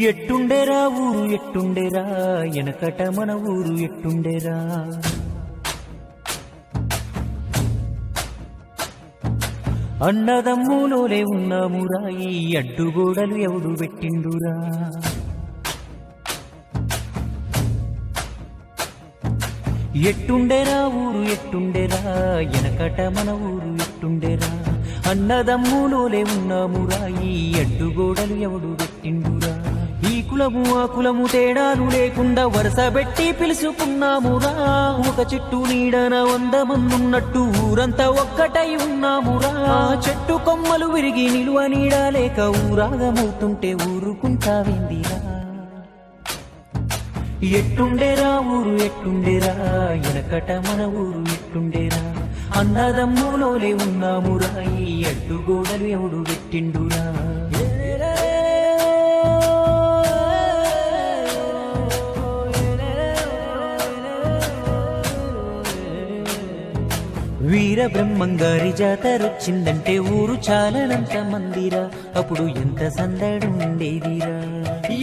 ఎట్టుండేరా ఊరు ఎట్టుండేరా ఎనకట మన ఊరు ఎట్టుండేరా అన్నదమ్ములోలే ఉన్నామురా ఈ అడ్డుగోడలు ఎవడు పెట్టిండురా ఎట్టుండేరా ఊరు ఎట్టుండేరా ఎనకట మన ఊరు ఎట్టుండేరా అన్నదమ్ములోలే ఉన్నామురా ఈ అడ్డుగోడలు ఎవడు పెట్టిండురా ఈ కులము ఆ కులము తేడాలు లేకుండా వరుస పెట్టి పిలుచుకున్నామురా ఒక చెట్టు నీడన 100 మంది ఉన్నట్టు ఊరంతా ఒక్కటై ఉన్నామురా చెట్టు కొమ్మలు విరిగి నిలువ నీడ లేక ఊరాగమవుతుంటే ఊరుకుంటావేందిరా ఎట్టుండేరా ఊరు ఎట్టుండేరా ఎనకట మన ఊరు ఎట్టుండేరా అన్నదమ్ములోలే ఉన్నామురా ఈ అడ్డుగోడలు ఎవడు పెట్టిండురా వీర బ్రహ్మంగారి జాతరొచ్చిందంటే ఊరు చాలనంత మందిరా అప్పుడు ఎంత సందడుండేదిరా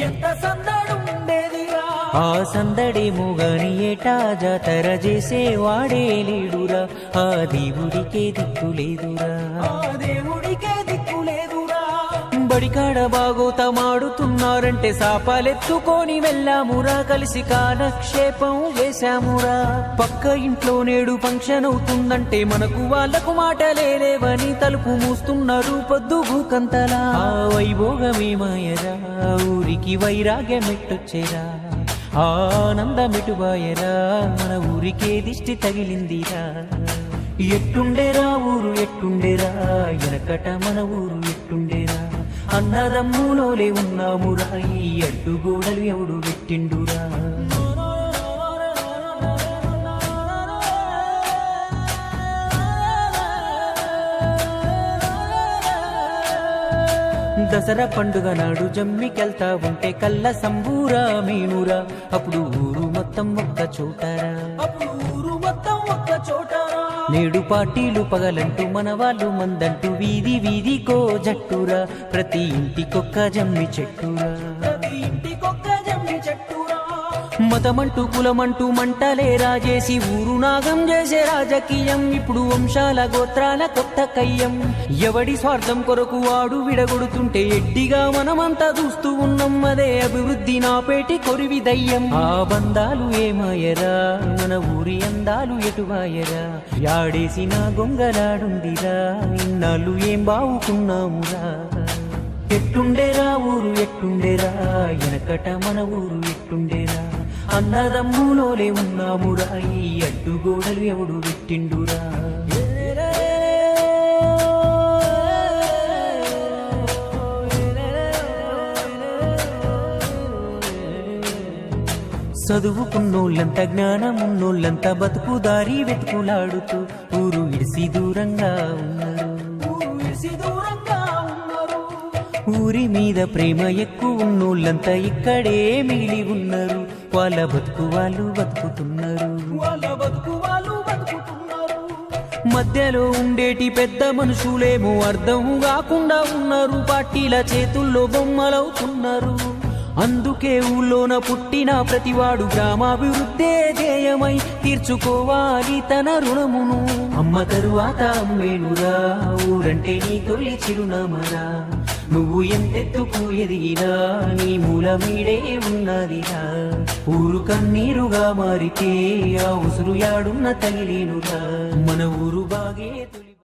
ఎంత సందడుండేదిరా ఆ సందడేమో గాని ఏటా జాతర చేసేవాడే లేడురా ఆ దేవుడికే దిక్కులేదురా బడికాడ బాగోతమాడుతున్నారంటే సాపాలెత్తుకొని వెళ్ళామురా కలిసి కాలక్షేపం వేశామురా పక్క ఇంట్లో నేడు ఫంక్షన్ అవుతుందంటే మనకు వాళ్లకు మాటలేవని తలుపు మూస్తున్నారు పొద్దు భూకంతలా ఆ వైభోగమేమాయరా ఊరికి వైరాగ్యమెట్టొచ్చేరా ఆనందమెటుబాయరా మన ఊరికే దిష్టి తగిలిందిరా ఎట్టుండేరా ఊరు ఎట్టుండేరా ఎనకట మన ఊరు ఎట్టుండేరా అన్నదమ్ములోలే ఉన్నామురా ఈ అడ్డుగోడలు ఎవడు పెట్టిండురా దసరా పండుగ నాడు జమ్మికెళ్తా ఉంటే కళ్ళ సంబూరా మీనురా అప్పుడు ఊరు మొత్తం ఒక్క చోటరా నేడు పార్టీలు పగలంటూ మన వాళ్ళు మందంటూ వీధి వీధికో జట్టురా ప్రతి ఇంటికొక్క జమ్మి చెట్టురా మతమంటూ కులమంటూ మంటలే రాజేసి ఊరు నాగం చేసే రాజకీయం ఇప్పుడు వంశాల గోత్రాల కొత్త కయ్యం ఎవడి స్వార్థం కొరకు వాడు విడగొడుతుంటే ఎడ్డిగా మనమంతా చూస్తూ ఉన్నాం అదే అభివృద్ధి నాపేటి కొరివి దయ్యం ఆ బంధాలు ఏమాయరా మన ఊరి అందాలు ఎటువాయరా యాడేసిన గొంగలాడుందిరా ఇన్నాళ్ళు ఏం బావుకున్నామురా ఎట్టుండేరా ఊరు ఎట్టుండేరా ఎనకట మన ఊరు ఎట్టుండేరా అన్నదమ్ములోలే ఉన్నామురా ఈ అడ్డుగోడలు ఎవడు పెట్టిండురా చదువుకున్నోళ్ళంతా జ్ఞానమున్నోళ్ళంతా బతుకు దారి వెతుకులాడుతూ ఊరు ఇడిసి దూరంగా ఉన్నారు ఊరి మీద ప్రేమ ఎక్కువ ఉన్నోళ్ళంతా ఇక్కడే మిగిలి ఉన్నారు వాళ్ళ బతుకు వాళ్ళు బతుకుతున్నారు మధ్యలో ఉండేటి పెద్ద మనుషులేమో అర్థం కాకుండా ఉన్నారు పార్టీల చేతుల్లో బొమ్మలవుతున్నారు అందుకే ఊళ్ళోన పుట్టిన ప్రతివాడు గ్రామాభివృద్ధే ధ్యేయమై తీర్చుకోవాలి తన రుణమును అమ్మ తరువాత అమ్మేనురా ఊరంటే నీ తొలి చిరునామరా నువ్వు ఎంతెత్తుకు ఎదిగినా నీ మూలమీడే ఉన్నదిరా ఊరు కన్నీరుగా మారితే ఆ ఉసురు యాడున్న తగిలేనురా మన ఊరు బాగే